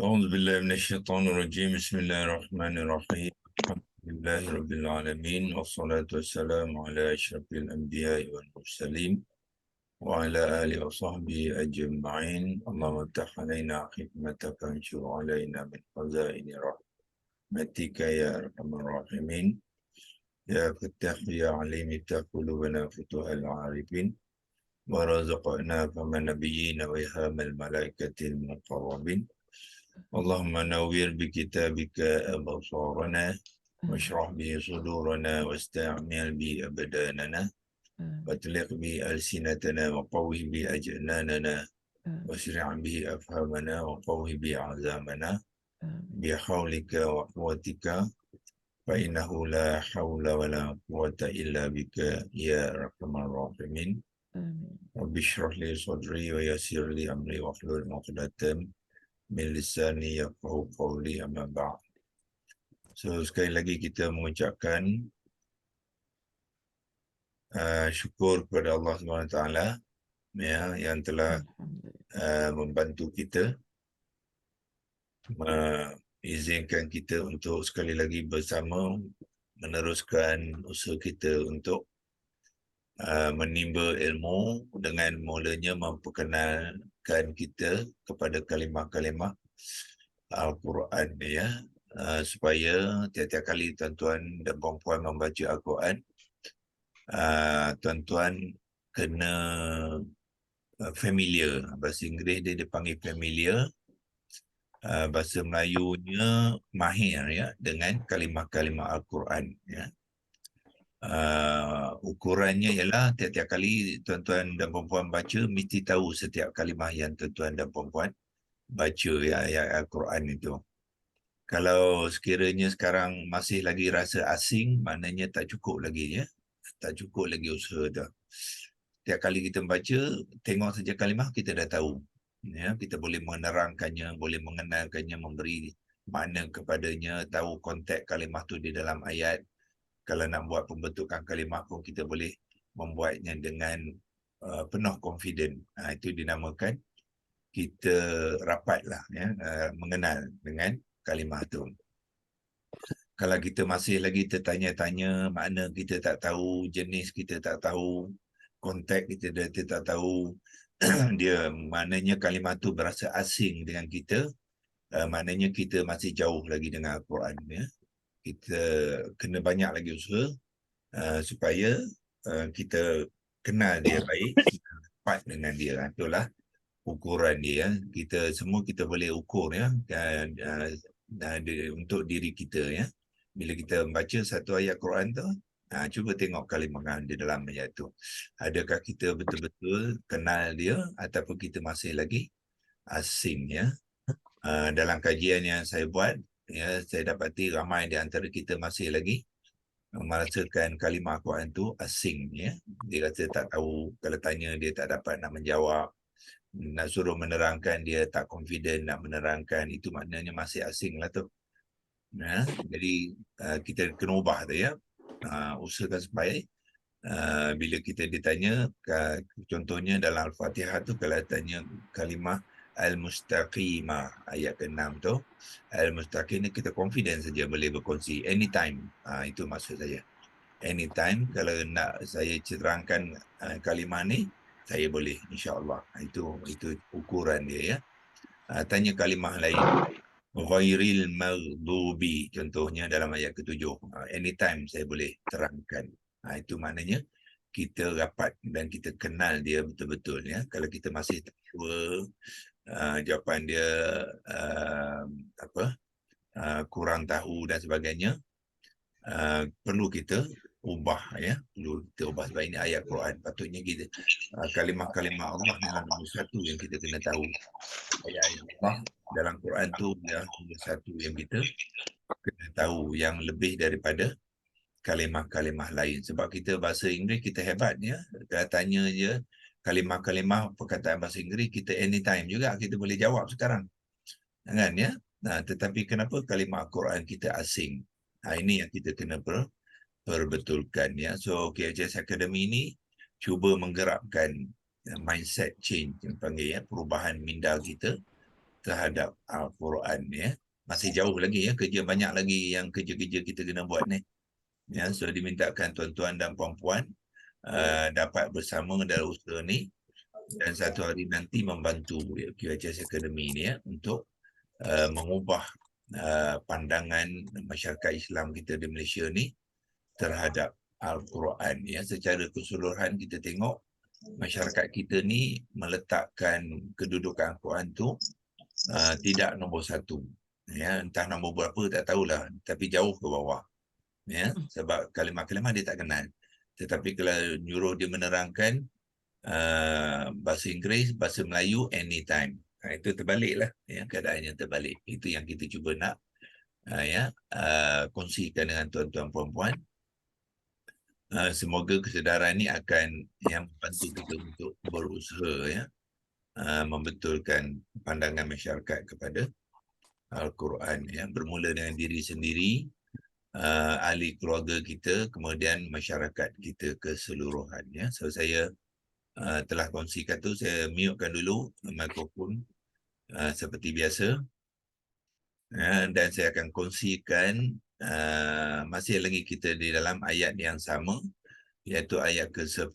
أعوذ بالله من الشيطان الرجيم. بسم الله الرحمن الرحيم. الحمد لله رب العالمين، والصلاة والسلام على أشرف الأنبياء والمرسلين وعلى آله وصحبه أجمعين. اللهم افتح علينا حكمتك وانشر علينا من خزائن رحمتك يا أرحم الراحمين. يا فتاح يا عليم افتح قلوبنا فتوح العارفين، ورزقنا فم النبيين وإلهام الملائكة المقربين. اللهم نوّر بكتابك أبصارنا، واشرح به صدورنا، واستعمل به أبداننا، واطلق به ألسنتنا، وقوه به أجناننا، واسرع به أفهامنا، وقوه به عزامنا، بحولك وقوتك، فإنه لا حول ولا قوة إلا بك يا أرحم الراحمين. رب اشرح لي صدري ويسر لي أمري واحلل عقدة min lisani yafqahu qawli, amma ba'd. So sekali lagi kita mengucapkan syukur kepada Allah SWT, ya, yang telah membantu kita, mengizinkan kita untuk sekali lagi bersama meneruskan usaha kita untuk menimba ilmu dengan mulanya memperkenalkan kita kepada kalimah-kalimah Al-Quran, ya, supaya tiap-tiap kali tuan-tuan dan puan-puan membaca Al-Quran, tuan-tuan kena familiar. Bahasa Inggeris dia dipanggil familiar, bahasa Melayunya mahir, ya, dengan kalimah-kalimah Al-Quran, ya. Ukurannya ialah tiap-tiap kali tuan-tuan dan puan-puan baca, mesti tahu setiap kalimah yang tuan-tuan dan puan-puan baca, ya, ayat Al-Quran itu. Kalau sekiranya sekarang masih lagi rasa asing, maknanya tak cukup lagi, ya. Tak cukup lagi usaha tu. Setiap kali kita baca, tengok saja kalimah, kita dah tahu. Ya, kita boleh menerangkannya, boleh mengenalkannya, memberi makna kepadanya, tahu konteks kalimah tu di dalam ayat. Kalau nak buat pembentukan kalimah pun kita boleh membuatnya dengan penuh confident. Itu dinamakan kita rapatlah, ya, mengenal dengan kalimah tu. Kalau kita masih lagi tertanya-tanya, makna kita tak tahu, jenis kita tak tahu, konteks kita tak tahu, dia maknanya kalimah tu berasa asing dengan kita, maknanya kita masih jauh lagi dengan Al-Quran, ya. Kita kena banyak lagi usaha supaya kita kenal dia baik, dapat dengan dia. Itulah ukuran dia, ya. Kita semua kita boleh ukur, ya, untuk diri kita, ya. Bila kita baca satu ayat Quran tu, cuba tengok kalimah di dalam ayat tu. Adakah kita betul-betul kenal dia ataupun kita masih lagi asing, ya. Dalam kajian yang saya buat, ya, saya dapati ramai di antara kita masih lagi merasakan kalimah Quran tu asing, ya. Dia rasa tak tahu, kalau tanya dia tak dapat nak menjawab, nak suruh menerangkan dia tak confident nak menerangkan, itu maknanya masih asing lah tu. Jadi kita kena ubah tu, ya. Usahakan supaya bila kita ditanya, contohnya dalam Al-Fatihah tu, kalau tanya kalimah Al-Mustaqimah ayat ke-6 tu, Al-Mustaqim ni kita confident saja boleh berkongsi anytime. Itu maksud saya. Anytime kalau nak saya terangkan kalimah ni, saya boleh, insya-Allah. Itu ukuran dia, ya. Tanya kalimah lain, ghairil maghdubi contohnya dalam ayat ke-7, anytime saya boleh terangkan. Itu maknanya kita rapat dan kita kenal dia betul-betul, ya. Kalau kita masih tahu jawapan dia kurang tahu dan sebagainya, perlu kita ubah, ya. Perlu kita ubah, sebab ini ayat Quran. Patutnya kita kalimah-kalimah Allah yang nombor satu yang kita kena tahu. Ayat-ayat Allah dalam Quran tu yang nombor satu yang kita kena tahu, yang lebih daripada kalimah-kalimah lain. Sebab kita bahasa Inggeris kita hebat, ya. Kalau tanya je kalimah-kalimah perkataan bahasa Inggeris, kita anytime juga kita boleh jawab sekarang, kan, ya. Tetapi kenapa kalimah Al-Quran kita asing? Ini yang kita kena perbetulkan, ya. So KHS Academy ini cuba menggerakkan mindset change yang panggil, ya, perubahan minda kita terhadap Al-Quran ya. Masih jauh lagi ya, kerja banyak lagi yang kerja-kerja kita kena buat ni. Ya, so dimintakan tuan-tuan dan puan-puan dapat bersama dalam usaha ni dan satu hari nanti membantu QHS Academy ni ya untuk mengubah pandangan masyarakat Islam kita di Malaysia ni terhadap Al-Quran ya. Secara keseluruhan kita tengok masyarakat kita ni meletakkan kedudukan Al-Quran tu tidak nombor satu ya, entah nombor berapa tak tahulah, tapi jauh ke bawah ya, sebab kalimah-kalimah dia tak kenal. Tetapi kalau nyuruh dia menerangkan bahasa Inggeris, bahasa Melayu anytime, itu terbaliklah ya, keadaannya terbalik. Itu yang kita cuba nak kongsikan dengan tuan-tuan puan-puan. Semoga kesedaran ini akan yang membantu kita untuk berusaha ya, membetulkan pandangan masyarakat kepada Al-Quran ya, bermula dengan diri sendiri, ahli keluarga kita, kemudian masyarakat kita keseluruhan ya. So saya telah kongsikan tu, saya mutekan dulu mikrofon seperti biasa ya, dan saya akan kongsikan masih lagi kita di dalam ayat yang sama, iaitu ayat ke-10,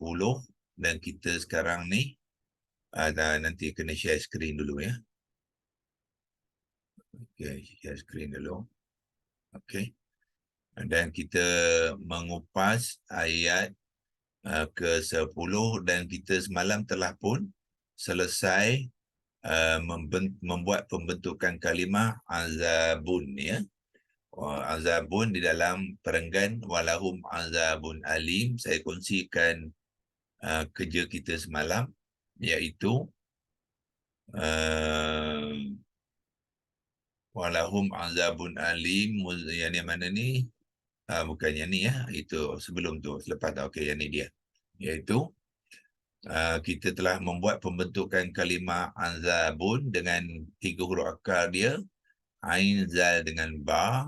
dan kita sekarang ni nanti kena share screen dulu ya. Okay, share screen dulu. Okay. Dan kita mengupas ayat ke-10, dan kita semalam telah pun selesai membuat pembentukan kalimah azabun ya. Azabun di dalam perenggan walahum azabun alim. Saya kongsikan kerja kita semalam, iaitu walahum azabun alim. Yang mana ni? Bukan yang ni ya, itu sebelum tu, selepas tu. Okey, yang ni dia, iaitu kita telah membuat pembentukan kalimah azabun dengan 3 huruf akar dia, ain, zal dengan ba,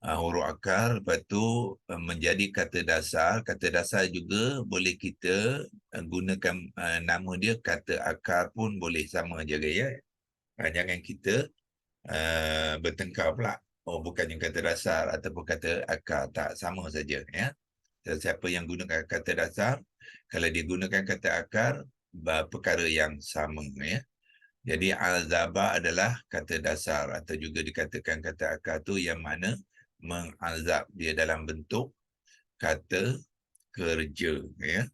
huruf akar. Lepas tu menjadi kata dasar. Kata dasar juga boleh kita gunakan nama dia, kata akar pun boleh, sama je ya. Jangan kita bertengkar pula. Oh, bukan yang kata dasar ataupun kata akar, tak, sama saja ya. Siapa yang gunakan kata dasar, kalau dia gunakan kata akar, perkara yang sama ya. Jadi azaba adalah kata dasar, atau juga dikatakan kata akar tu yang mana mengazab, dia dalam bentuk kata kerja ya.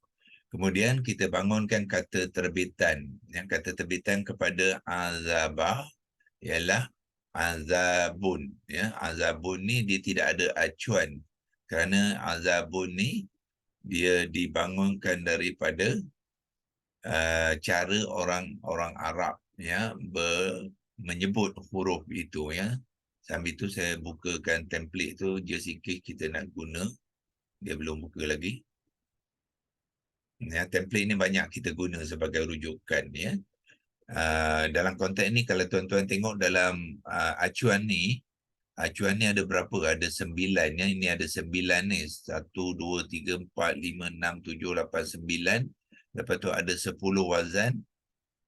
Kemudian kita bangunkan kata terbitan. Yang kata terbitan kepada azabah ialah azabun ya. Azabun ni dia tidak ada acuan, kerana azabun ni dia dibangunkan daripada cara orang Arab ya menyebut huruf itu ya. Sambil tu saya bukakan template tu just in case kita nak guna. Dia belum buka lagi. Ya, template ni banyak kita guna sebagai rujukan ya. Dalam konteks ni, kalau tuan-tuan tengok dalam acuan ni ada berapa? Ada 9 ya. Ini ada 9 ni. 1, 2, 3, 4, 5, 6, 7, 8, 9. Lepas tu ada 10 wazan.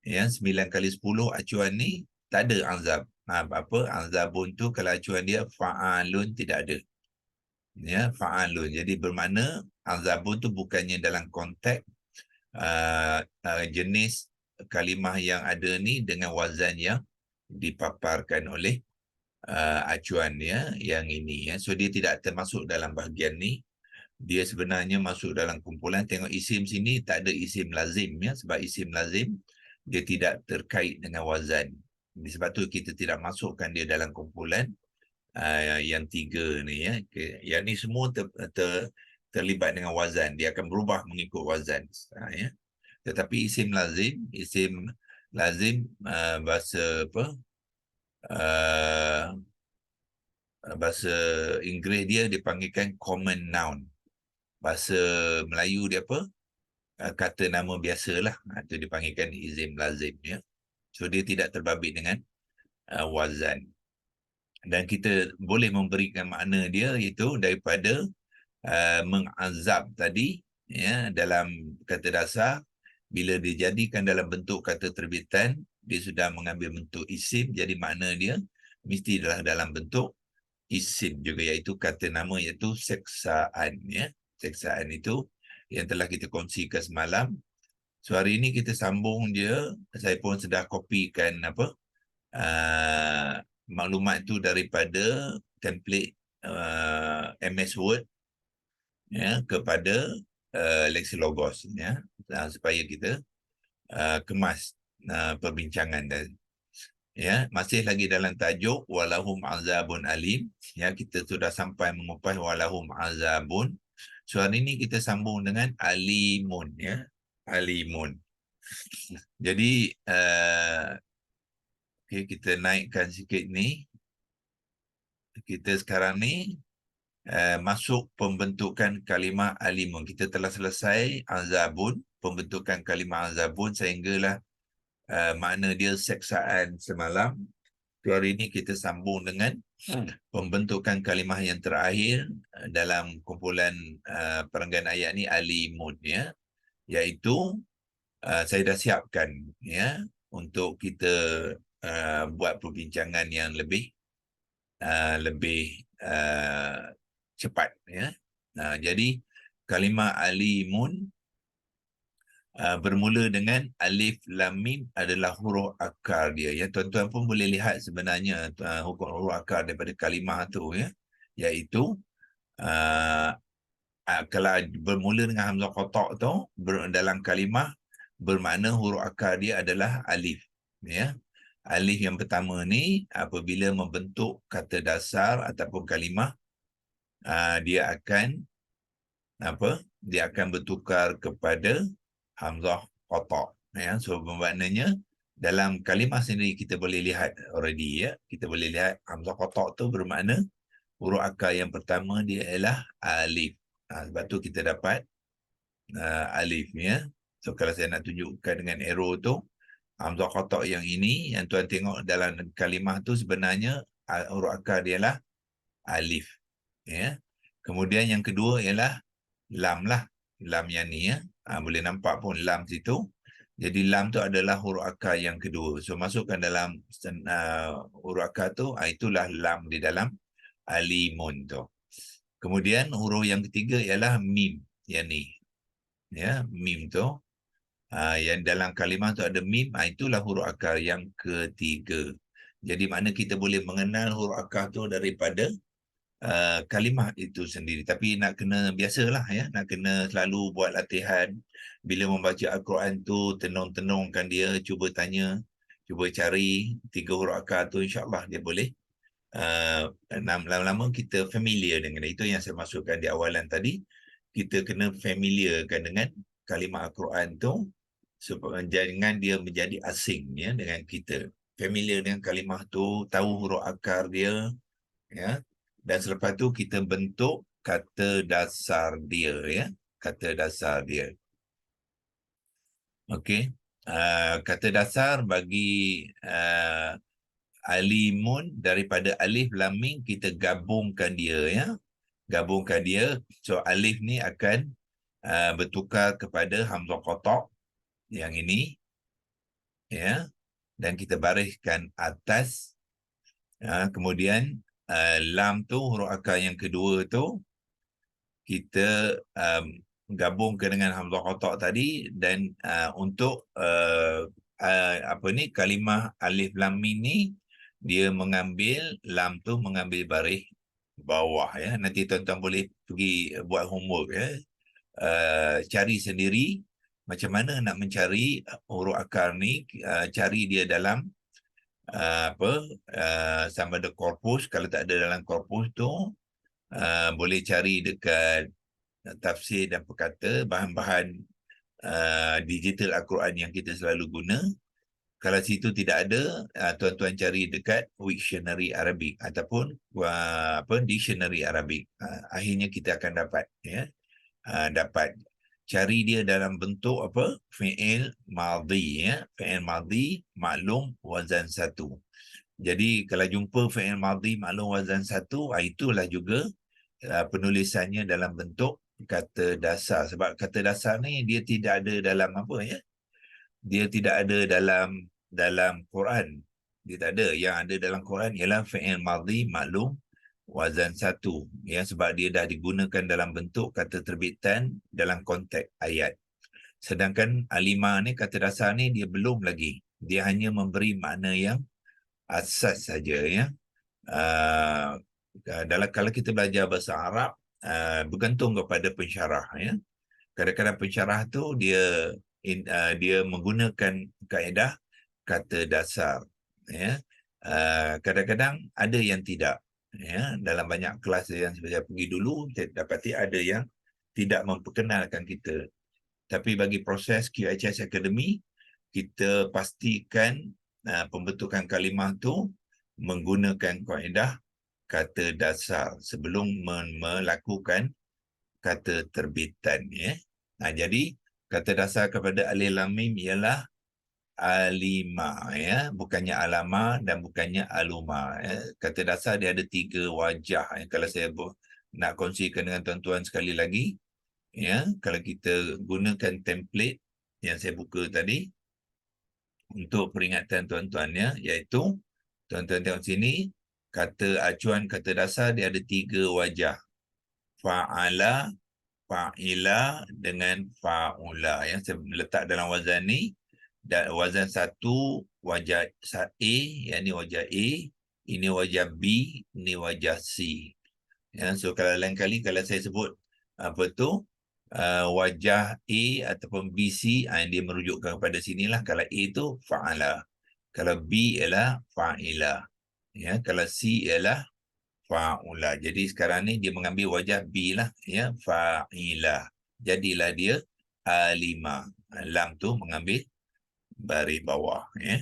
Ya, 9 kali 10 acuan ni tak ada azab. Azabun tu kalau acuan dia fa'alun, tidak ada. Ya, fa'alun. Jadi bermakna azabun tu bukannya dalam konteks jenis kalimah yang ada ni dengan wazan yang dipaparkan oleh acuan ya, yang ini ya. So dia tidak termasuk dalam bahagian ni. Dia sebenarnya masuk dalam kumpulan. Tengok isim sini tak ada isim lazim ya, sebab isim lazim dia tidak terkait dengan wazan. Sebab tu kita tidak masukkan dia dalam kumpulan yang 3 ni ya. Yang ni semua terlibat dengan wazan. Dia akan berubah mengikut wazan ya. Tetapi isim lazim bahasa apa? Bahasa Inggeris dia dipanggilkan common noun. Bahasa Melayu dia apa? Kata nama biasalah. Itu dipanggilkan isim lazim ya. So dia tidak terbabit dengan wazan. Dan kita boleh memberikan makna dia itu daripada mengazab tadi ya, dalam kata dasar Bila dijadikan dalam bentuk kata terbitan, dia sudah mengambil bentuk isim, jadi makna dia mesti adalah dalam bentuk isim juga, iaitu kata nama, iaitu seksaan. Ya. Seksaan itu yang telah kita kongsikan semalam. So hari ini kita sambung dia. Saya pun sudah kopikan maklumat itu daripada template MS Word ya, kepada Lexilogos ya, supaya kita kemas perbincangan dan ya, masih lagi dalam tajuk walahum azabun alim ya, kita sudah sampai mengupas walahum azabun. So hari ini kita sambung dengan alimun ya, alimun. Jadi okay, kita naikkan sikit ni. Kita sekarang ni masuk pembentukan kalimah alimun. Kita telah selesai azabun, pembentukan kalimah azabun sehinggalah makna dia seksaan semalam. Hari ini kita sambung dengan pembentukan kalimah yang terakhir dalam kumpulan perenggan ayat ni, alimun ya, iaitu saya dah siapkan ya untuk kita buat perbincangan yang lebih cepat ya. Jadi kalimah alimun bermula dengan alif lam mim adalah huruf akar dia ya. Tuan-tuan pun boleh lihat sebenarnya hukum huruf akar daripada kalimah tu ya, iaitu kalau bermula dengan hamzah qata' tu dalam kalimah bermakna huruf akar dia adalah alif ya. Alif yang pertama ni apabila membentuk kata dasar ataupun kalimah, dia akan bertukar kepada hamzah qata' ya. So bermaknanya dalam kalimah sendiri kita boleh lihat already ya, kita boleh lihat hamzah qata' tu bermakna huruf akar yang pertama dia ialah alif. Sebab tu kita dapat alif ya. So kalau saya nak tunjukkan dengan arrow tu, hamzah qata' yang ini yang tuan tengok dalam kalimah tu sebenarnya huruf akar dia ialah alif ya. Kemudian yang kedua ialah lam lah, lam yang ni ya. Boleh nampak pun lam situ. Jadi lam tu adalah huruf akar yang kedua. So masukkan dalam huruf akar tu, itulah lam di dalam alimun tu. Kemudian huruf yang ketiga ialah mim yang ni ya, mim tu yang dalam kalimah tu ada mim, itulah huruf akar yang ketiga. Jadi makna kita boleh mengenal huruf akar tu daripada kalimah itu sendiri. Tapi nak kena biasalah ya, nak kena selalu buat latihan. Bila membaca Al-Quran tu, tenung-tenungkan dia, cuba tanya, cuba cari 3 huruf akar tu, insyaAllah dia boleh. Lama-lama kita familiar dengan itu yang saya masukkan di awalan tadi. Kita kena familiarkan dengan kalimah Al-Quran tu supaya jangan dia menjadi asing ya dengan kita. Familiar dengan kalimah tu, tahu huruf akar dia ya. Dan selepas tu kita bentuk kata dasar dia ya, kata dasar dia. Okey. Kata dasar bagi alimun daripada alif lam mim kita gabungkan dia ya. Gabungkan dia. So alif ni akan bertukar kepada hamzah qata' yang ini ya, dan kita bariskan atas. Kemudian lam tu huruf akar yang kedua tu kita gabungkan dengan hamzah qata' tadi, dan untuk kalimah alif lam mim ni dia mengambil lam tu mengambil baris bawah ya. Nanti tuan-tuan boleh pergi buat homework ya. Cari sendiri macam mana nak mencari huruf akar ni. Cari dia dalam sama ada korpus. Kalau tak ada dalam korpus tu, boleh cari dekat tafsir dan perkata, bahan-bahan digital Al-Quran yang kita selalu guna. Kalau situ tidak ada, tuan-tuan cari dekat Wiktionary Arabic ataupun Dictionary Arabic. Akhirnya kita akan dapat ya. Dapat cari dia dalam bentuk fi'il madhi ya, fi'il madhi maklum wazan 1. Jadi kalau jumpa fi'il madhi maklum wazan 1, itulah juga penulisannya dalam bentuk kata dasar. Sebab kata dasar ni dia tidak ada dalam dia tidak ada dalam Quran. Dia tak ada. Yang ada dalam Quran ialah fi'il madhi maklum wazan satu, ya, sebab dia dah digunakan dalam bentuk kata terbitan dalam konteks ayat. Sedangkan alimah ni, kata dasar ni, dia belum lagi. Dia hanya memberi makna yang asas saja, ya. Dalam kalau kita belajar bahasa Arab, bergantung kepada pensyarah, ya. Kadang-kadang pensyarah tu dia menggunakan kaedah kata dasar, ya. Kadang-kadang ada yang tidak, ya. Dalam banyak kelas yang saya pergi dulu, saya dapati ada yang tidak memperkenalkan kita. Tapi bagi proses QHS Academy, kita pastikan pembentukan kalimah tu menggunakan kaedah kata dasar sebelum melakukan kata terbitan, ya. Jadi kata dasar kepada alif lam mim ialah alima, ya, bukannya alama dan bukannya aluma, ya. Kata dasar dia ada 3 wajah, ya. Kalau saya nak kongsikan dengan tuan-tuan sekali lagi, ya, kalau kita gunakan template yang saya buka tadi untuk peringatan tuan-tuan, ya, iaitu tuan-tuan tengok sini, kata acuan kata dasar dia ada 3 wajah. Fa'ala, fa'ila dengan fa'ula, yang saya letak dalam wazan ni. Dan wazan satu wajah A, yang ni wajah A, ini wajah B, ini wajah C. Ya, so kalau lain kali kalau saya sebut wajah A ataupun BC, dia merujukkan kepada sinilah. Kalau A tu fa'ala, kalau B ialah fa'ila, ya, kalau C ialah fa'ula. Jadi sekarang ni dia mengambil wajah B lah, ya, fa'ila. Jadilah dia alima. Lam tu mengambil baris bawah, ya.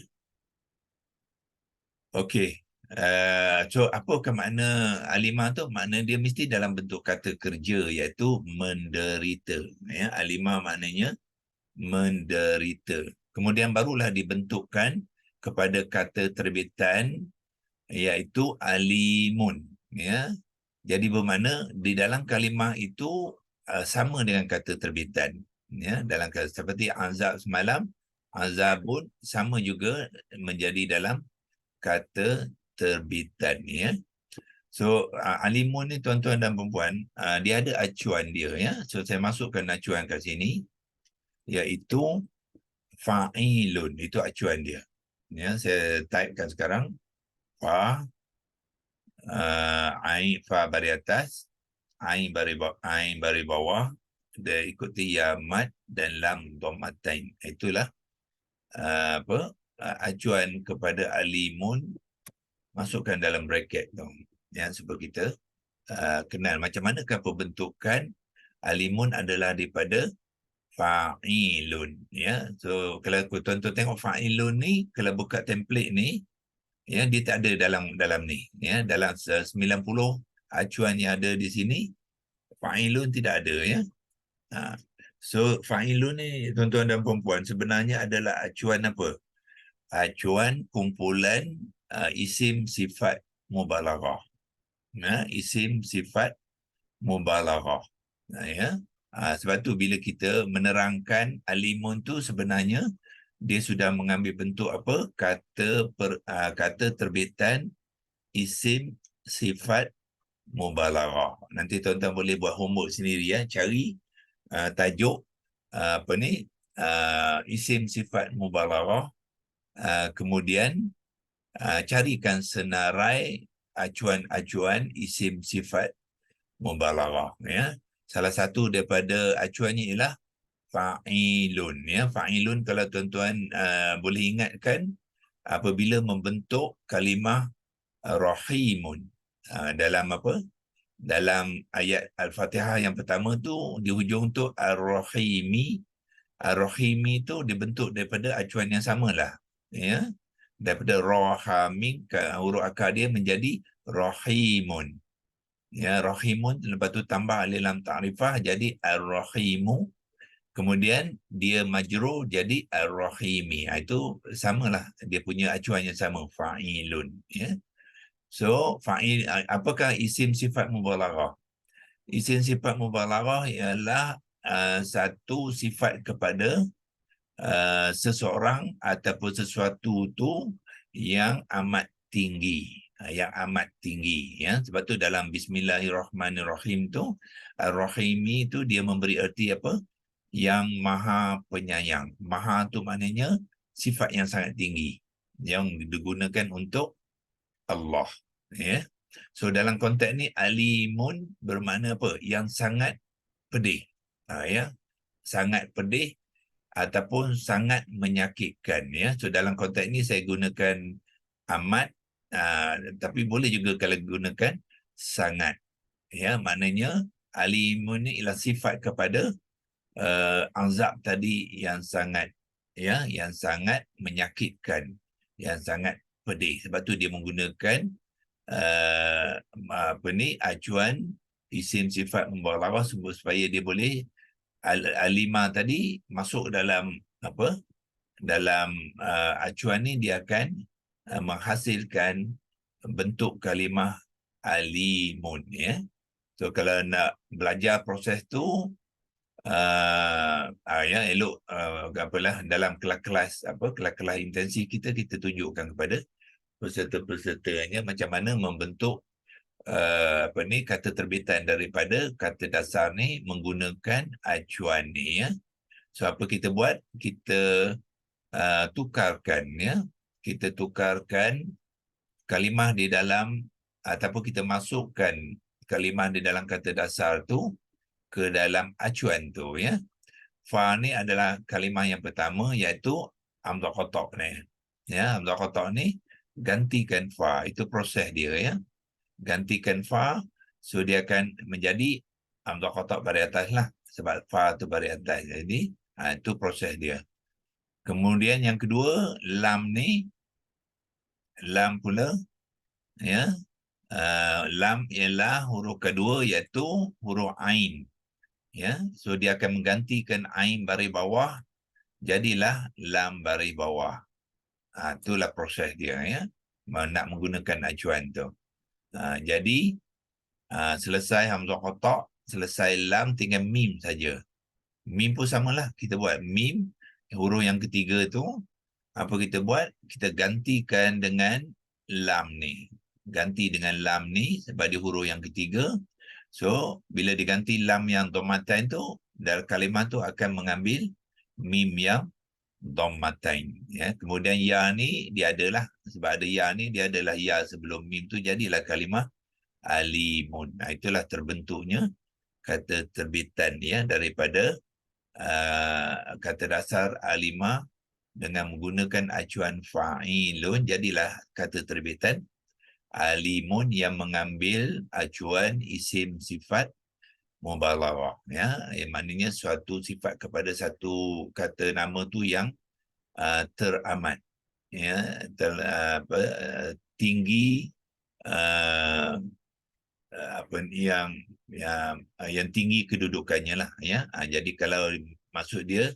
Okey. So apakah makna alimah tu? Makna dia mesti dalam bentuk kata kerja, iaitu menderita, ya. Alimah maknanya menderita. Kemudian barulah dibentukkan kepada kata terbitan, iaitu alimun, ya. Jadi bermakna di dalam kalimah itu sama dengan kata terbitan, ya. Dalam kata seperti azab semalam, azabun sama juga menjadi dalam kata terbitan, ya. So alimun ni tuan-tuan dan perempuan, dia ada acuan dia, ya. So saya masukkan acuan kat sini, iaitu fa'ilun, itu acuan dia, ya. Saya typekan sekarang, fa, ain, fa baris atas, ain baris bawah, dan ikuti ya mad dan lam dhammatain. Itulah acuan kepada alimun, masukkan dalam bracket tu, ya, supaya kita kenal macam manakah pembentukan alimun adalah daripada fa'ilun, ya. So kalau tuan-tuan tengok fa'ilun ni, kalau buka template ni, ya, dia tak ada dalam ni, ya. Dalam 90 acuan yang ada di sini, fa'ilun tidak ada, ya. So fa'ilun ni tuan-tuan dan perempuan sebenarnya adalah acuan apa? Acuan kumpulan isim sifat mubalaghah. Isim sifat mubalaghah. Ya. Sebab tu bila kita menerangkan alimun tu sebenarnya dia sudah mengambil bentuk apa? Kata terbitan isim sifat mubalaghah. Nanti tuan-tuan boleh buat homework sendiri, ya, cari tajuk isim sifat mubalaghah. Kemudian carikan senarai acuan-acuan isim sifat mubalaghah, ya. Salah satu daripada acuannya ialah fa'ilun, ya. Fa'ilun kalau tuan-tuan boleh ingatkan, apabila membentuk kalimah rahimun, dalam dalam ayat Al-Fatihah yang pertama tu, di hujung tu ar-rahimi. Ar-rahimi tu dibentuk daripada acuan yang samalah, ya. Daripada rahamin, huruf akar dia menjadi rahimun, ya. Rahimun, lepas tu tambah alif lam ta'rifah jadi ar-rahimu, kemudian dia majrur jadi ar-rahimi. Itu samalah, dia punya acuan yang sama, fa'ilun, ya. So fa'il, apakah isim sifat mubalaghah? Isim sifat mubalaghah ialah satu sifat kepada seseorang ataupun sesuatu tu yang amat tinggi, yang amat tinggi, ya. Sebab tu dalam Bismillahirrahmanirrahim tu, Ar-Rahimi tu dia memberi erti apa? Yang maha penyayang. Maha tu maknanya sifat yang sangat tinggi yang digunakan untuk Allah, ya. So dalam konteks ni alimun bermakna apa? Yang sangat pedih. Ya, sangat pedih ataupun sangat menyakitkan, ya. So dalam konteks ini saya gunakan amat, tapi boleh juga kalau gunakan sangat, ya. Maknanya alimun ni ialah sifat kepada azab tadi yang sangat, ya, yang sangat menyakitkan, yang sangat pedih. Sebab tu dia menggunakan acuan isim sifat membawa lawas supaya dia boleh alimah tadi masuk dalam apa, dalam acuan ni dia akan menghasilkan bentuk kalimah alimun, ya. So kalau nak belajar proses tu ya elok apalah dalam kelas-kelas kelas-kelas intensif kita tunjukkan kepada peserta-pesertanya macam mana membentuk kata terbitan daripada kata dasar ni menggunakan acuan ni, ya. So apa kita buat? Kita tukarkan, ya. Kita tukarkan kalimah di dalam ataupun kita masukkan kalimah di dalam kata dasar tu ke dalam acuan tu, ya. Fa ni adalah kalimah yang pertama iaitu hamzah qata' ni. Ya, hamzah qata' ni gantikan fa, itu proses dia, ya. Gantikan fa, so dia akan menjadi hamzah qata' baris atas lah, sebab fa tu baris atas. Jadi itu proses dia. Kemudian yang kedua, lam ni, lam pula, ya. Lam ialah huruf kedua iaitu huruf ain, ya. So dia akan menggantikan ain baris bawah, jadilah lam baris bawah. Itulah proses dia, ya, nak menggunakan acuan tu. Jadi selesai hamzah qata', selesai lam, tinggal mim saja. Mim pun samalah, kita buat mim, huruf yang ketiga tu, apa kita buat? Kita gantikan dengan lam ni. Ganti dengan lam ni sebab dia huruf yang ketiga. So, bila diganti lam yang dhammatain tu, dalam kalimah tu akan mengambil mim yang dhammatain, ya. Kemudian ya ni dia adalah, sebab ada ya ni dia adalah ya sebelum mim tu, jadilah kalimah alimun. Itulah terbentuknya kata terbitan, ya, daripada kata dasar alimah dengan menggunakan acuan fa'ilun, jadilah kata terbitan alimun yang mengambil acuan isim sifat mubalaghah, ya. Maknanya suatu sifat kepada satu kata nama tu yang teramat, ya, tinggi, yang tinggi kedudukannya lah, ya. Jadi kalau maksud dia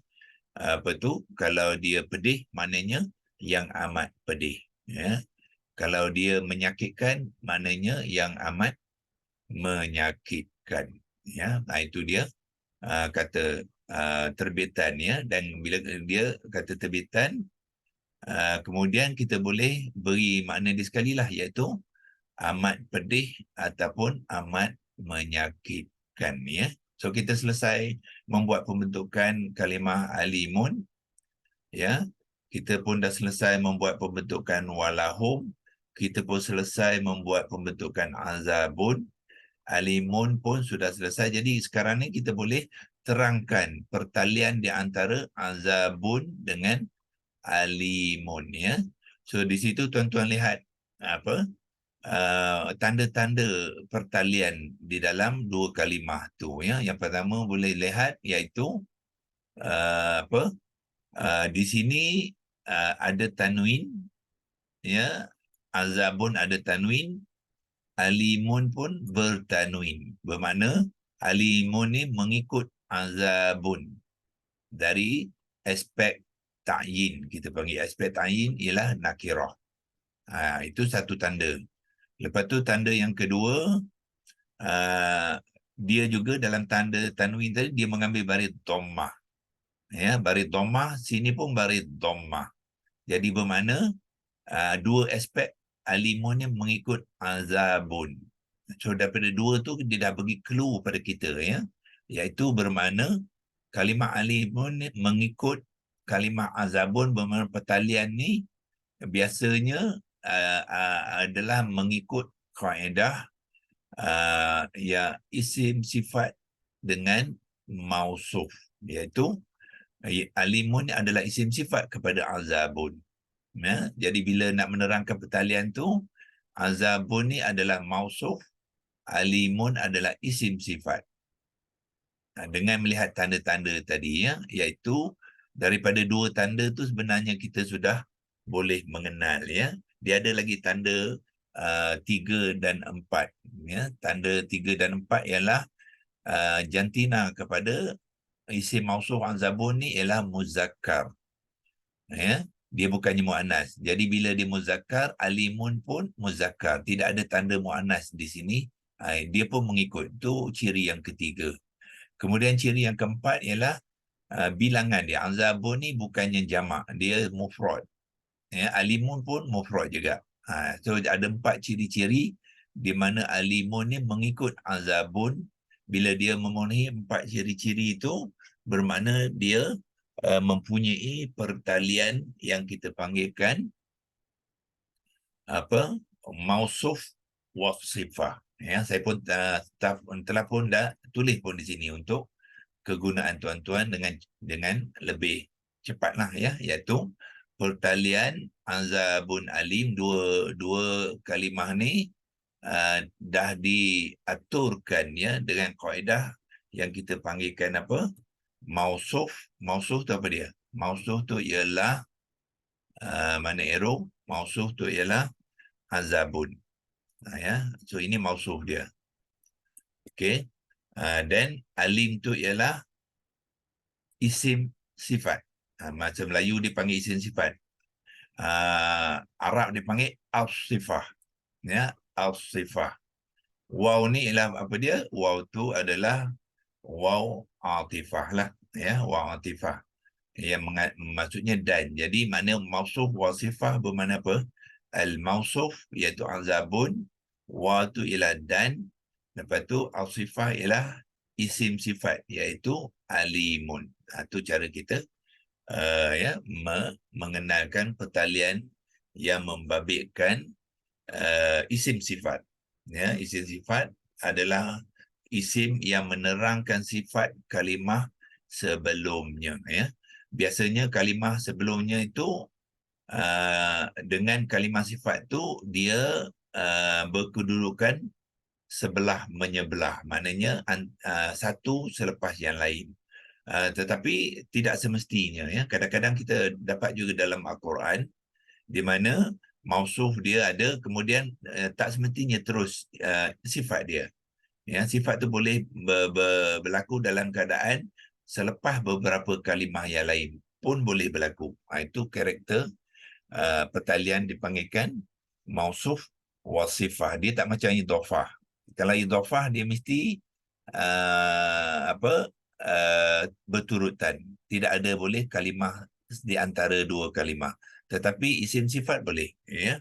kalau dia pedih maknanya yang amat pedih, ya. Kalau dia menyakitkan maknanya yang amat menyakitkan, ya. Itu dia kata terbitan, ya. Dan bila dia kata terbitan, kemudian kita boleh beri makna dia sekali lah, iaitu amat pedih ataupun amat menyakitkan, ya. So kita selesai membuat pembentukan kalimah alimun, ya. Kita pun dah selesai membuat pembentukan walahum, kita pun selesai membuat pembentukan azabun, alimun pun sudah selesai. Jadi sekarang ni kita boleh terangkan pertalian di antara azabun dengan alimun, ya. So di situ tuan-tuan lihat tanda-tanda pertalian di dalam dua kalimah tu, ya. Yang pertama boleh lihat iaitu di sini ada tanwin, ya. Azabun ada tanwin, alimun pun bertanwin. Bermakna alimun ni mengikut azabun dari aspek ta'yin. Kita panggil aspek ta'yin ialah nakirah. Itu satu tanda. Lepas tu tanda yang kedua, dia juga dalam tanda tanwin tadi dia mengambil baris dhammah, Ya, baris dhammah, sini pun baris dhammah. Jadi bermakna dua aspek alimun ni mengikut azabun. So daripada dua tu dia dah bagi clue pada kita, ya, iaitu bermakna kalimah alimun ni mengikut kalimah azabun, bermakna pertalian ni biasanya adalah mengikut kaedah ya isim sifat dengan mausuf, iaitu alimun adalah isim sifat kepada azabun. Ya, jadi bila nak menerangkan pertalian tu, azabun ni adalah mausuf, alimun adalah isim sifat. Dengan melihat tanda-tanda tadi, ya, iaitu daripada dua tanda tu sebenarnya kita sudah boleh mengenal, ya. Dia ada lagi tanda 3 dan 4, ya. Tanda 3 dan 4 ialah jantina kepada isim mausuf azabun ni ialah muzakkar, ya. Dia bukannya muannas. Jadi bila dia muzakkar, alimun pun muzakkar, tidak ada tanda muannas di sini. Dia pun mengikut. Itu ciri yang ketiga. Kemudian ciri yang keempat ialah bilangan dia. Azabun ni bukannya jamak, dia mufrad. Ya, alimun pun mufrad juga. So ada 4 ciri-ciri di mana alimun ni mengikut azabun. Bila dia memenuhi 4 ciri-ciri itu, bermakna dia mempunyai pertalian yang kita panggilkan mausuf wasifah. Ya, saya pun telah pun dah tulis pun di sini untuk kegunaan tuan-tuan dengan lebih cepatlah, ya, iaitu pertalian azabun alim, dua kalimah ni dah diaturkan, ya, dengan kaedah yang kita panggilkan mausuf. Mausuf tu apa dia? Mausuf tu ialah mana arrow? Mausuf tu ialah azabun. Ya, so ini mausuf dia. Okey. Dan alim tu ialah isim sifat. Macam Melayu dipanggil isim sifat. Arab dipanggil al-sifah. Ya, al-sifah. Waw ni ialah apa dia? Waw tu adalah waw atifah lah. Ya, waw atifah. Yang maksudnya dan. Jadi makna mausuf wasifah bermakna apa? Al-mausuf iaitu azabun. Wa tu ialah dan. Lepas tu al-sifah ialah isim sifat iaitu alimun. Itu cara kita ya mengenalkan pertalian yang membabitkan isim sifat. Ya, isim sifat adalah isim yang menerangkan sifat kalimah sebelumnya, ya. Biasanya kalimah sebelumnya itu dengan kalimah sifat tu dia berkedudukan sebelah menyebelah, maknanya satu selepas yang lain. Tetapi tidak semestinya, ya. Kadang-kadang kita dapat juga dalam Al-Quran di mana mausuf dia ada, kemudian tak semestinya terus sifat dia. Ya, sifat tu boleh berlaku dalam keadaan selepas beberapa kalimah yang lain pun boleh berlaku. Itu karakter pertalian dipanggilkan mausuf wasifah. Dia tak macam idhafah. Kalau idhafah dia mesti berturutan. Tidak ada boleh kalimah di antara dua kalimah. Tetapi isim sifat boleh, ya.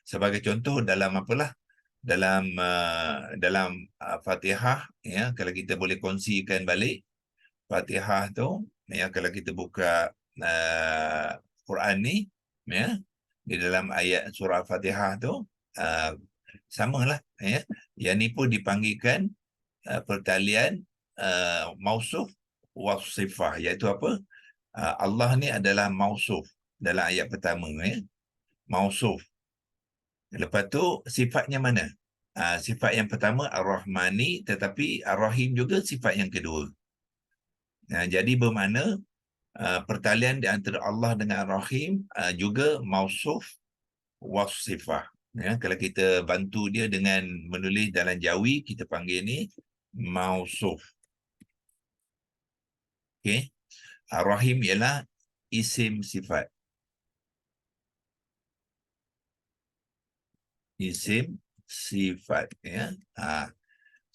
Sebagai contoh dalam dalam Fatihah, ya, kalau kita boleh kongsikan balik Fatihah tu, ya, kalau kita buka Quran ni, ya, di dalam ayat surah Fatihah tu samalah, ya. Yang ni pun dipanggilkan pertalian mausuf wasifah, iaitu apa? Allah ni adalah mausuf dalam ayat pertama, ya. Mausuf. Lepas tu sifatnya mana? Sifat yang pertama Ar-Rahmani, tetapi Ar-Rahim juga sifat yang kedua. Jadi bermakna pertalian di antara Allah dengan Ar-Rahim juga mausuf wasifah. Ya, kalau kita bantu dia dengan menulis dalam Jawi, kita panggil ni mausuf. Okey. Ar-Rahim ialah isim sifat. Isim sifat, ya.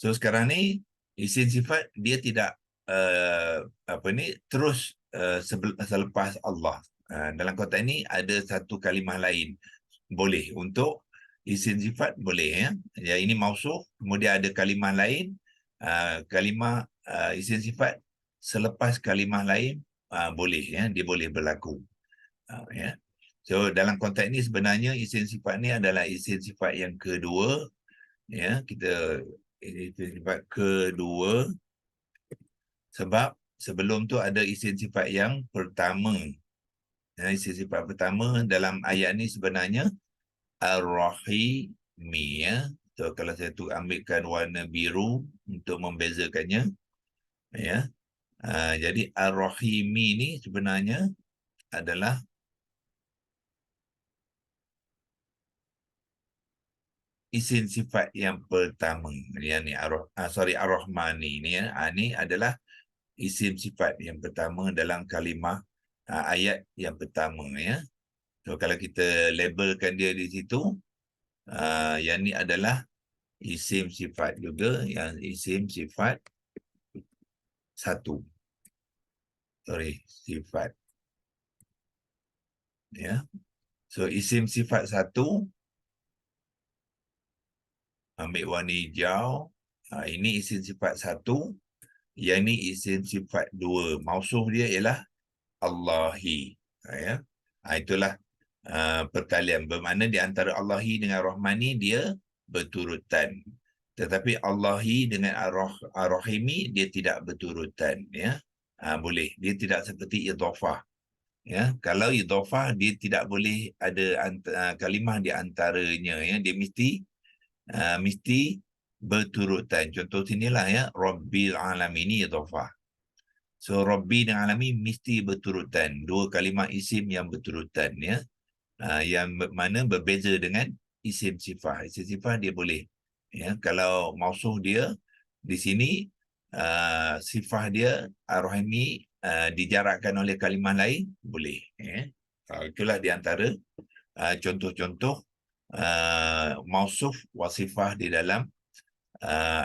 So sekarang ni isim sifat dia tidak terus selepas Allah. Dalam konteks ini ada satu kalimah lain boleh untuk isim sifat boleh ya. Ya ini mausuf, kemudian ada kalimah lain, kalimah isim sifat selepas kalimah lain boleh ya, dia boleh berlaku. Ya. So dalam konteks ini sebenarnya isim sifat ni adalah isim sifat yang kedua ya, kita isim sifat kedua sebab sebelum tu ada isim sifat yang pertama. Ya, isim sifat pertama dalam ayat ni sebenarnya Ar-Rahimi ya. So kalau saya tu ambilkan warna biru untuk membezakannya ya. Jadi Ar-Rahimi ni sebenarnya adalah isim sifat yang pertama. Yang ni Ar-Rahmani ni ya. Ni adalah isim sifat yang pertama dalam kalimah ayat yang pertama ya. So kalau kita labelkan dia di situ, yang ni adalah isim sifat juga, yang isim sifat satu. Sifat ya. So isim sifat satu, ambil warna hijau, ini isim sifat satu, yang ni isim sifat dua. Mausuf dia ialah Allahi ya. Itulah perkalian, bermakna di antara Allahi dengan Rahmani dia berturutan, tetapi Allahi dengan Ar-Rahimi dia tidak berturutan ya. Boleh, dia tidak seperti idhafah ya. Kalau idhafah dia tidak boleh ada kalimah di antaranya ya, dia mesti berturutan. Contoh sinilah ya, Rabbil Alamin ni idhafah. So Rabbi dan Alamin mesti berturutan, dua kalimah isim yang berturutan ya. Yang mana berbeza dengan isim sifat. Isim sifat dia boleh ya, kalau mausuf dia di sini sifat dia Ar-Rahimi dijarakkan oleh kalimah lain boleh ya. Itulah di antara contoh-contoh mausuf wasifah di dalam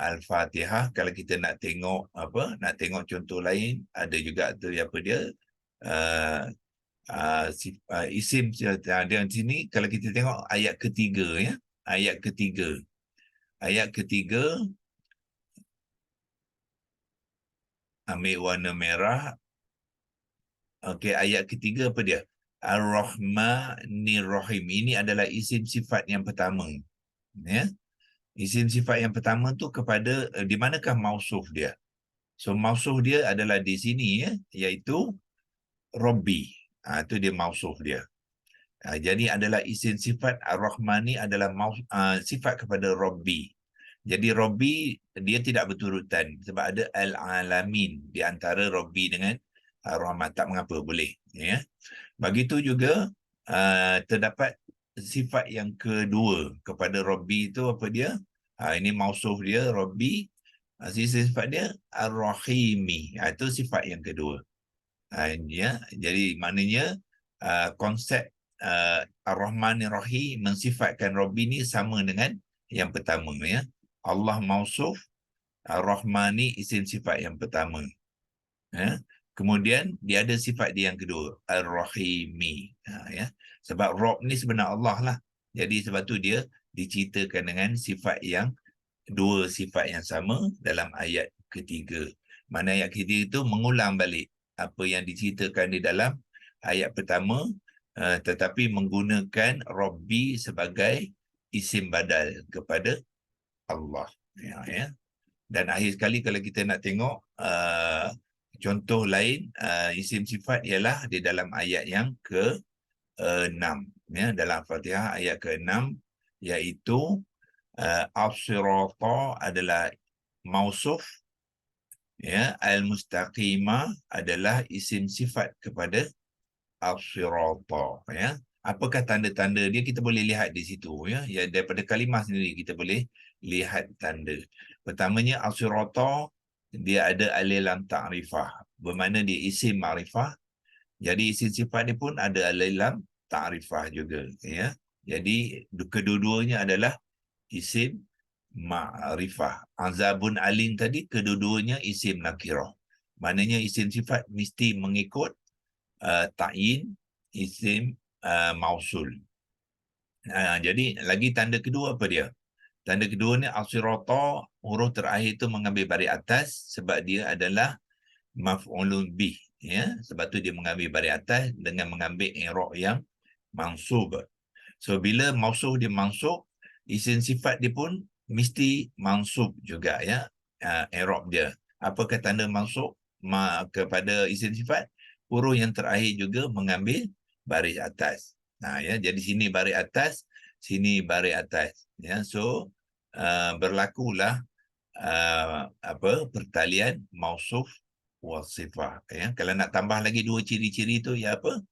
Al-Fatihah. Kalau kita nak tengok contoh lain, ada juga tu apa dia isim dia di sini. Kalau kita tengok ayat ketiga ya, ayat ketiga ambil warna merah. Okey, ayat ketiga apa dia? Ar-Rahmanir Rahim. Ini adalah isim sifat yang pertama ya. Isim sifat yang pertama tu kepada di manakah mausuf dia? So mausuf dia adalah di sini ya, iaitu Rabbi. Itu dia mausuf dia. Jadi adalah isim sifat Ar-Rahmani adalah sifat kepada Rabbi. Jadi Rabbi dia tidak berturutan sebab ada Al-Alamin di antara Rabbi dengan Ar-Rahman. Tak mengapa, boleh ya. Begitu juga terdapat sifat yang kedua kepada Rabbi itu apa dia? Ini mausuf dia Rabbi. Sifat dia Ar-Rahimi. Itu sifat yang kedua. Ya, jadi maknanya konsep Ar-Rahman Ar-Rahim mensifatkan Rabbi ni sama dengan yang pertama ya. Allah mausuf, Ar-Rahmani isim sifat yang pertama ya. Kemudian dia ada sifat dia yang kedua, Ar-Rahimi ya. Sebab Rabb ni sebenarnya Allah lah. Jadi sebab tu dia diceritakan dengan sifat yang dua, sifat yang sama dalam ayat ketiga. Mana ayat ketiga itu mengulang balik apa yang diceritakan di dalam ayat pertama, tetapi menggunakan Rabbi sebagai isim badal kepada Allah ya. Dan akhir sekali kalau kita nak tengok contoh lain isim sifat ialah di dalam ayat yang ke-6 ya, dalam Fatihah ayat ke-6, iaitu As-Sirata adalah mausuf ya, Al-Mustaqimah adalah isim sifat kepada As-Sirata ya. Apakah tanda-tanda dia, kita boleh lihat di situ ya. Ya, daripada kalimah sendiri kita boleh lihat tanda. Pertamanya As-Sirata dia ada alif lam ta'rifah, bermakna dia isim ma'rifah. Jadi isim sifat dia pun ada alif lam ta'rifah juga ya. Jadi kedua-duanya adalah isim ma'rifah. Azabun alim tadi kedua-duanya isim nakirah. Maknanya isim sifat mesti mengikut ta'yin, isim mausul. Jadi lagi tanda kedua apa dia? Tanda kedua ni al-sirata, huruf terakhir itu mengambil baris atas sebab dia adalah maf'ulun bih, ya. Sebab tu dia mengambil baris atas dengan mengambil i'rab yang mansub. So bila mausuf dia mansub, isim sifat dia pun mesti mansub juga, ya. I'rab dia. Apakah tanda mansub kepada isim sifat? Huruf yang terakhir juga mengambil baris atas. Ya, jadi sini baris atas, sini baris atas, ya. So berlakulah pertalian mausuf wasifah, ya. Kalau nak tambah lagi dua ciri-ciri tu, ya apa?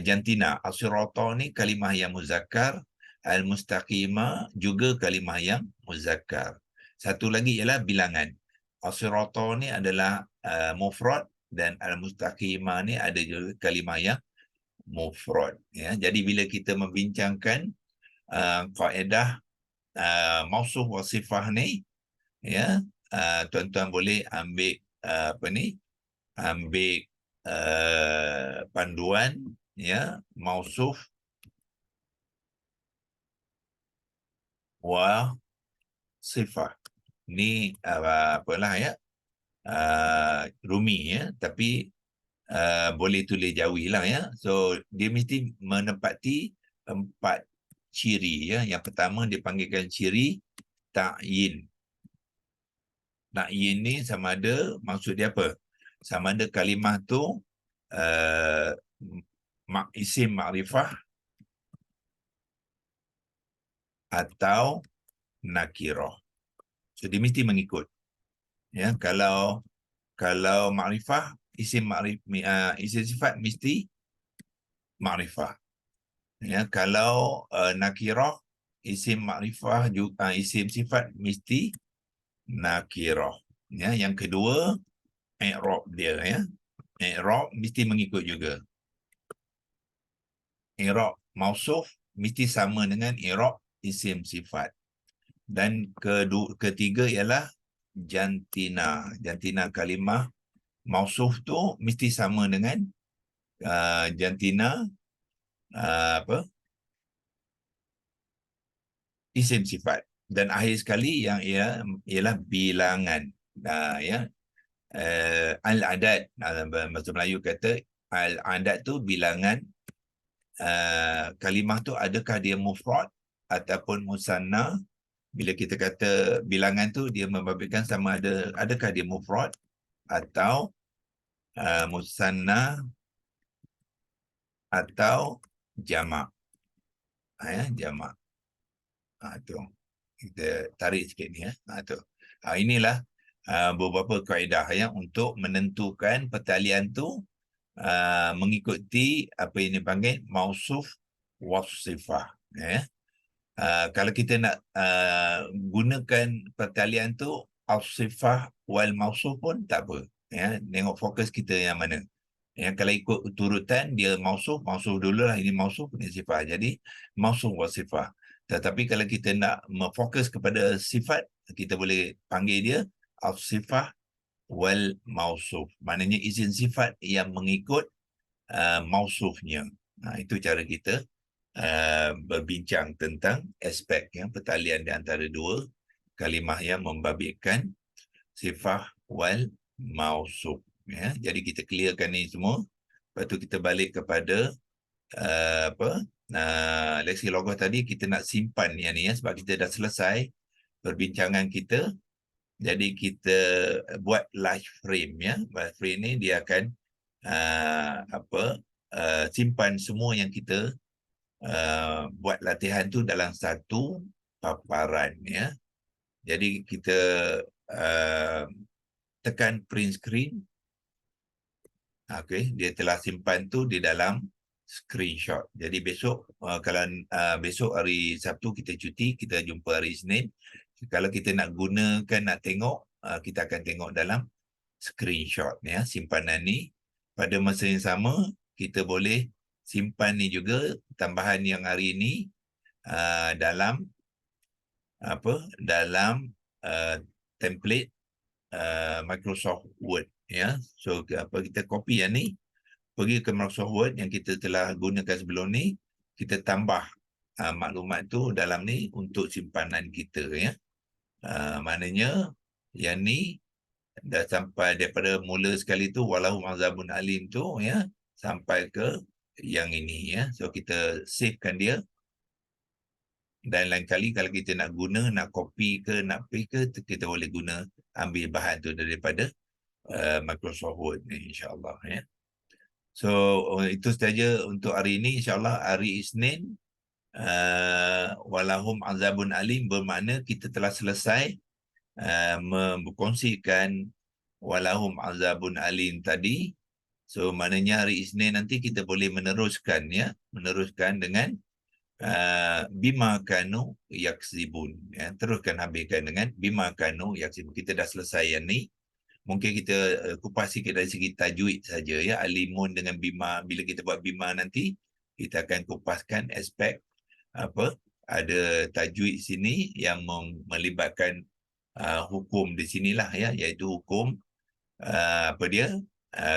Jantina, as-sirata ni kalimah yang muzakkar, al-mustaqimah juga kalimah yang muzakkar. Satu lagi ialah bilangan. As-sirata ni adalah mufrad dan al-mustaqimah ni ada juga kalimah yang mufrad, ya. Jadi bila kita membincangkan kaedah mausuf wasifah ni, ya, tuan-tuan boleh ambil ambil panduan, ya, mausuf wa sifah. Ni apalah, ya, rumi, ya, tapi boleh tulis jawi lah, ya. So dia mesti menepati 4 ciri, ya. Yang pertama dipanggilkan ciri ta'yin. Ta'yin ni sama ada maksud dia apa? Sama ada kalimah tu isim ma'rifah atau nakirah. So dia mesti mengikut, ya. Kalau ma'rifah, isim sifat mesti ma'rifah, ya. Kalau nakirah, isim ma'rifah juga isim sifat mesti nakirah, ya. Yang kedua, i'rab dia, ya. I'rab mesti mengikut juga. I'rab mausuf mesti sama dengan i'rab isim sifat. Dan ketiga ialah jantina. Jantina kalimah mausuf tu mesti sama dengan jantina isim sifat. Dan akhir sekali yang ialah bilangan. Ya. Al-adad, bahasa Melayu kata al-adad tu bilangan. Kalimah tu adakah dia mufrad ataupun musanna. Bila kita kata bilangan tu, dia membabitkan sama adakah dia mufrad atau musanna atau jamak. Ya, jamak. Tu. Kita tarik sikit ni, ya. Tu. Inilah beberapa kaedah, ya, untuk menentukan pertalian tu mengikuti apa yang dipanggil mausuf wasifah, ya. Kalau kita nak gunakan pertalian tu al-sifah wal mausuf pun tak apa, ya. Tengok fokus kita yang mana, ya. Kalau ikut urutan dia mausuf dululah, ini mausuf, ini sifat. Jadi mausuf wal sifah. Tetapi kalau kita nak memfokus kepada sifat, kita boleh panggil dia al-sifah wal mausuf. Maknanya isim sifat yang mengikut mausufnya. Itu cara kita berbincang tentang aspek yang pertalian di antara dua kalimah yang membabitkan sifah wal mausuf, ya. Jadi kita clearkan ni semua, lepas tu kita balik kepada leksi logos tadi. Kita nak simpan yang ni, ya, sebab kita dah selesai perbincangan kita. Jadi kita buat live frame, ya. Live frame ni dia akan simpan semua yang kita buat latihan tu dalam satu paparan, ya. Jadi kita tekan print screen. Okey, dia telah simpan tu di dalam screenshot. Jadi besok, kalau besok hari Sabtu kita cuti, kita jumpa hari Isnin. Kalau kita nak gunakan, nak tengok, kita akan tengok dalam screenshot, ya, simpanan ni. Pada masa yang sama, kita boleh simpan ni juga, tambahan yang hari ini dalam template Microsoft Word, ya. So kita copy yang ni, pergi ke Microsoft Word yang kita telah gunakan sebelum ni, kita tambah maklumat tu dalam ni untuk simpanan kita ya. Maknanya yang ni dah sampai daripada mula sekali tu walahum azabun alim tu ya sampai ke yang ini ya. So kita savekan dia, dan lain kali kalau kita nak guna, nak copy ke, nak paste ke, kita boleh guna ambil bahan tu daripada Microsoft Word ni insya-Allah ya. So itu saja untuk hari ini, insya-Allah hari Isnin walahum azabun alim bermakna kita telah selesai berkongsikan walahum azabun alim tadi. So maknanya hari Isnin nanti kita boleh meneruskan ya, meneruskan dengan bima kanu yaksibun ya, teruskan habiskan dengan bima kanu yaksibun. Kita dah selesai yang ni. Mungkin kita kupas sikit dari segi tajwid saja ya, alimun dengan bima. Bila kita buat bima nanti kita akan kupaskan aspek apa, ada tajwid sini yang melibatkan hukum di sinilah ya, iaitu hukum apa dia,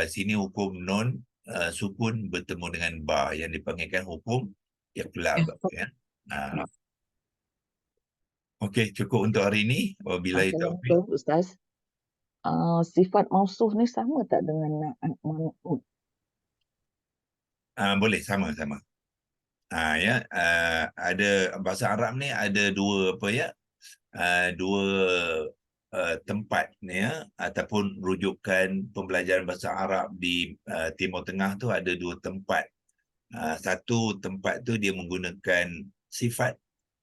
sini hukum non sukun bertemu dengan ba yang dipanggilkan hukum iqlab ya. Okey, cukup untuk hari ini. Wabillahi taufik. Assalamualaikum Ustaz. Sifat mausuh ni sama tak dengan na'at man'ut? Boleh sama-sama. Ya, ada bahasa Arab ni ada dua apa ya, dua tempat ni ya, ataupun rujukan pembelajaran bahasa Arab di Timur Tengah tu ada dua tempat. Satu tempat tu dia menggunakan sifat,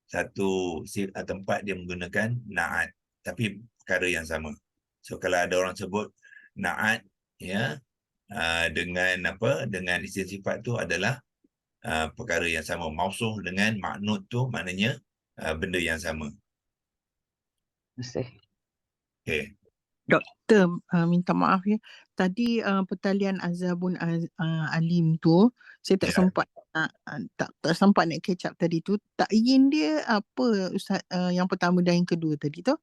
satu tempat dia menggunakan na'at, tapi perkara yang sama. So kalau ada orang sebut na'at ya dengan apa, dengan isim sifat tu adalah perkara yang sama. Mausuh dengan maknud tu maknanya benda yang sama. Terima kasih. Okey. Doktor, minta maaf ya. Tadi pertalian azabun alim tu saya tak Ya. sempat tak sempat nak catch up tadi tu. Takyin dia apa Ustaz, yang pertama dan yang kedua tadi tu?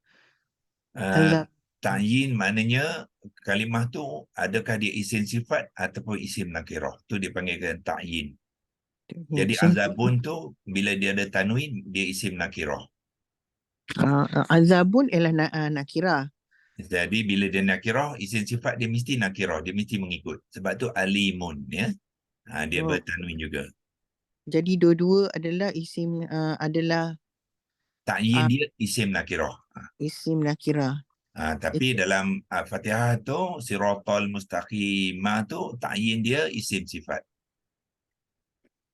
Azab. Ta'yin maknanya kalimah tu adakah dia isim sifat ataupun isim nakirah. Tu dipanggilkan ta'yin. Jadi azabun tu bila dia ada tanwin dia isim nakirah. Azabun ialah nakirah. Jadi bila dia nakirah, isim sifat dia mesti nakirah, dia mesti mengikut. Sebab tu alimun ya. Dia bertanwin juga. Jadi dua-dua adalah isim adalah Ta'yin dia isim nakirah. isim nakirah. Tapi dalam Fatihah tu siratal mustaqimah tu ta'yin dia isim sifat.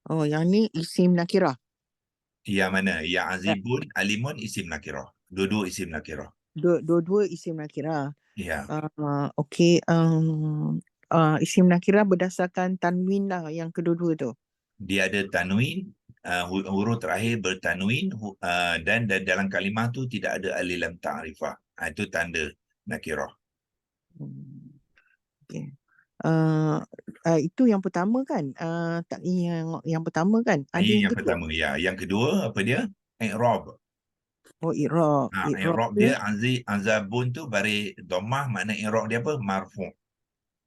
Oh, yang ni isim nakirah. Yang mana? Ya azibun, alimun isim nakirah. Dua-dua isim nakirah. Dua-dua isim nakirah. Ya. Okey, isim nakirah berdasarkan tanwin lah yang kedua-dua tu. Dia ada tanwin, huruf terakhir bertanwin dan dalam kalimah tu tidak ada alif lam ta'rifah. Itu tanda nakirah. Okey. Itu yang pertama kan? Tak yang pertama kan? Ada Ini yang kedua? pertama ya. Yang kedua apa dia? I'rab. Oh, i'rab. I'rab dia azabun tu baris dhammah, makna i'rab dia apa? Marfu'.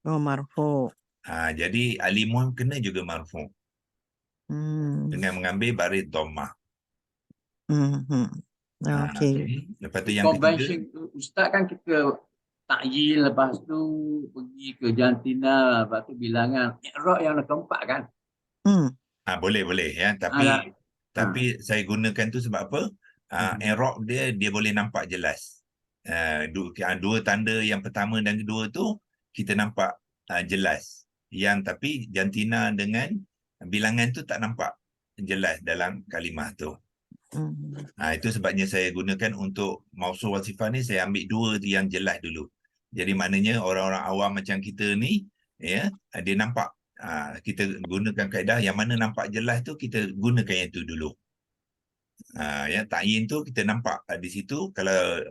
Oh, marfu'. Jadi alimun kena juga marfu'. Dengan mengambil baris dhammah. Okey. Lepas tu yang ketiga, Ustaz kan kita ta'yin, lepas tu pergi ke jantina, lepas tu bilangan i'rab yang keempat kan. boleh ya, tapi saya gunakan tu sebab apa? I'rab dia boleh nampak jelas. Dua tanda yang pertama dan kedua tu kita nampak jelas. Yang tapi jantina dengan bilangan tu tak nampak jelas dalam kalimah tu. Itu sebabnya saya gunakan untuk mausuh wal sifat ni, saya ambil dua yang jelas dulu. Jadi maknanya orang-orang awam macam kita ni ya, dia nampak. Kita gunakan kaedah yang mana nampak jelas tu kita gunakan yang itu dulu. Ya, ta'yin tu kita nampak di situ kalau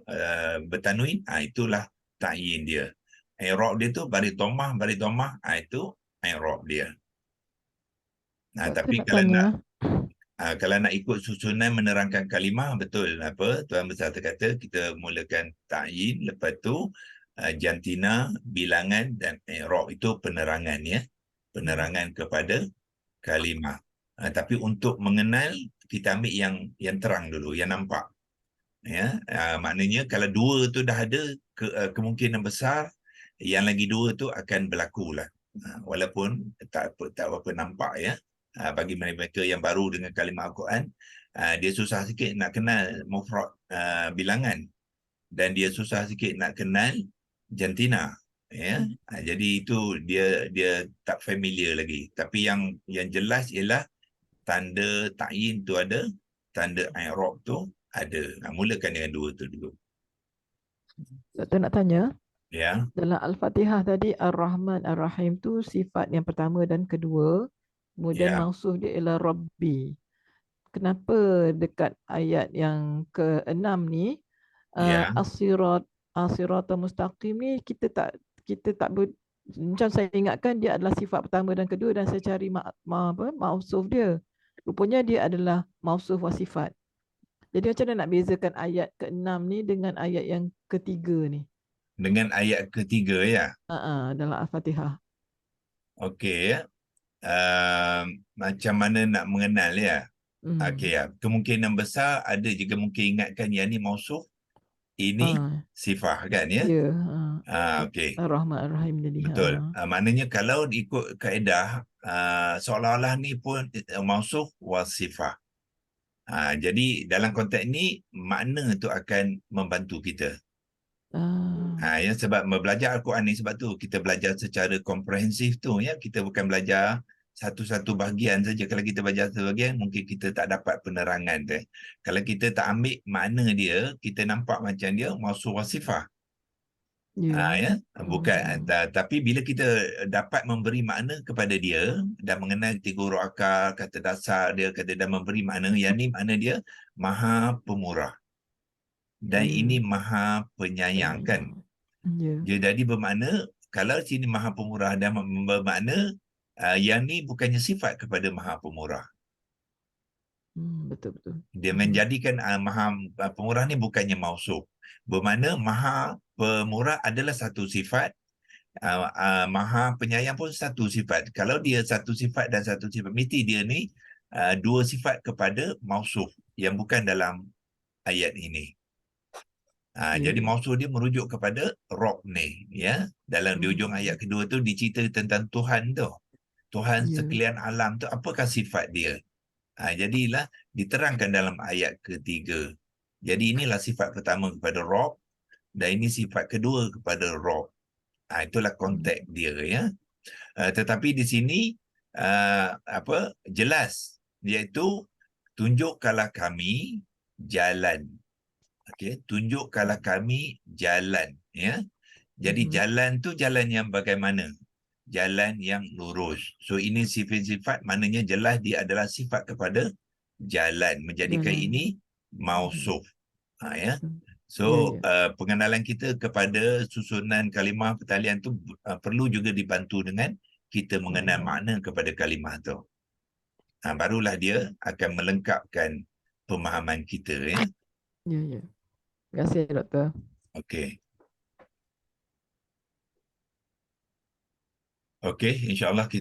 bertanwin, itulah ta'yin dia. I'rab dia tu baris dhammah, itu i'rab dia. Tapi kalau nak ikut susunan menerangkan kalimah, betul apa Tuan Besar kata, kita mulakan ta'yin, lepas tu jantina, bilangan dan i'rab itu penerangan ya. penerangan kepada kalimah. Tapi untuk mengenal, kita ambil yang terang dulu, yang nampak. Ya, maknanya kalau dua tu dah ada, kemungkinan besar yang lagi dua tu akan berlaku lah. Walaupun tak berapa nampak ya. Bagi mereka yang baru dengan kalimah Al-Quran, dia susah sikit nak kenal mufrad bilangan, dan dia susah sikit nak kenal jantina ya. Jadi itu dia tak familiar lagi. Tapi yang jelas ialah tanda ta'yin tu ada, tanda i'rab tu ada. Mulakan dengan dua tu dulu. Doktor nak tanya, Ya. dalam Al-Fatihah tadi Ar-Rahman Ar-Rahim tu sifat yang pertama dan kedua, kemudian Ya. mausuf dia ialah Rabbi. Kenapa dekat ayat yang ke-6 ni Ya. as-siratal mustaqim ni kita tak macam saya ingatkan dia adalah sifat pertama dan kedua, dan saya cari mausuf dia. Rupanya dia adalah mausuf wa sifat. Jadi macam mana nak bezakan ayat ke-6 ni dengan ayat yang ketiga ni? Dengan ayat ketiga ya. Dalam Al-Fatihah. Okey ya. Macam mana nak mengenal ya? Okey ya. Kemungkinan besar ada juga mungkin ingatkan yang ni mausuf, ini sifah kan ya? Ya. Okey. Ar-Rahman Ar-Rahim jadi. Betul. Maknanya kalau ikut kaedah, seolah-olah ni pun mausuf wa sifah. Jadi dalam konteks ni makna tu akan membantu kita. Ya, sebab belajar Al-Quran ni, sebab tu kita belajar secara komprehensif tu ya. Kita bukan belajar satu-satu bahagian saja. Kalau kita belajar satu bahagian, mungkin kita tak dapat penerangan tu. Kalau kita tak ambil makna dia, kita nampak macam dia mausuf wa sifah. Ya, bukan. Tapi bila kita dapat memberi makna kepada dia dan mengenal tiga huruf akal, kata dasar dia, dan memberi makna, yang ni makna dia Maha Pemurah. Dan ini Maha Penyayang kan. Jadi bermakna kalau sini Maha Pemurah dan bermakna yang ni bukannya sifat kepada Maha Pemurah. Betul. Dia menjadikan Maha Pemurah ni bukannya mausuf. Bermakna Maha Pemurah adalah satu sifat, Maha Penyayang pun satu sifat. Kalau dia satu sifat dan satu sifat, mesti dia ni dua sifat kepada mausuf yang bukan dalam ayat ini. Jadi mausuf dia merujuk kepada Rabb ni ya. Dalam di hujung ayat kedua tu dicerita tentang Tuhan tu. Tuhan sekalian alam tu, apakah sifat dia? Jadilah diterangkan dalam ayat ketiga. Jadi inilah sifat pertama kepada Rabb, dan ini sifat kedua kepada Rabb. Itulah konteks dia ya. Tetapi di sini jelas, iaitu tunjukkanlah kami jalan. Okey, tunjukkanlah kami jalan ya. Jadi jalan tu jalan yang bagaimana? Jalan yang lurus. So ini sifat-sifat, maknanya jelas dia adalah sifat kepada jalan, menjadikan ini mausuf. Ya. So pengenalan kita kepada susunan kalimah pertalian tu perlu juga dibantu dengan kita mengenal makna kepada kalimah tu. Barulah dia akan melengkapkan pemahaman kita ya. Ya. Terima kasih doktor. Okey. Okey, insya-Allah kita